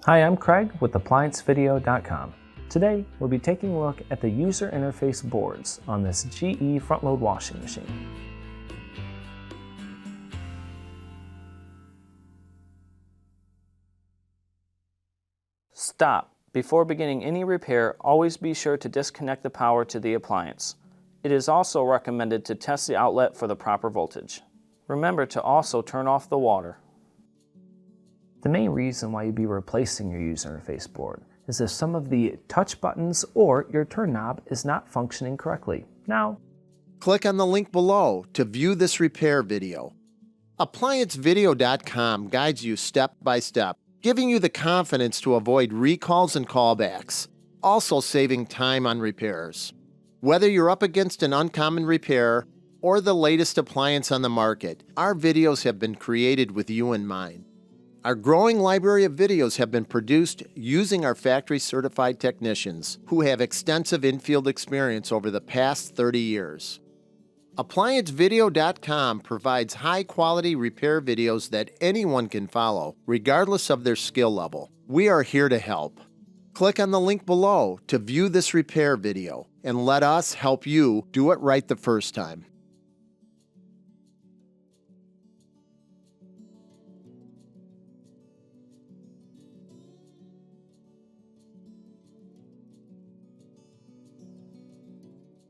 Hi, I'm Craig with ApplianceVideo.com. Today, we'll be taking a look at the user interface boards on this GE front-load washing machine. Stop. Before beginning any repair, always be sure to disconnect the power to the appliance. It is also recommended to test the outlet for the proper voltage. Remember to also turn off the water. The main reason why you'd be replacing your user interface board is if some of the touch buttons or your turn knob is not functioning correctly. Now, click on the link below to view this repair video. ApplianceVideo.com guides you step by step, giving you the confidence to avoid recalls and callbacks, also saving time on repairs. Whether you're up against an uncommon repair or the latest appliance on the market, our videos have been created with you in mind. Our growing library of videos have been produced using our factory-certified technicians who have extensive infield experience over the past 30 years. ApplianceVideo.com provides high-quality repair videos that anyone can follow, regardless of their skill level. We are here to help. Click on the link below to view this repair video, and let us help you do it right the first time.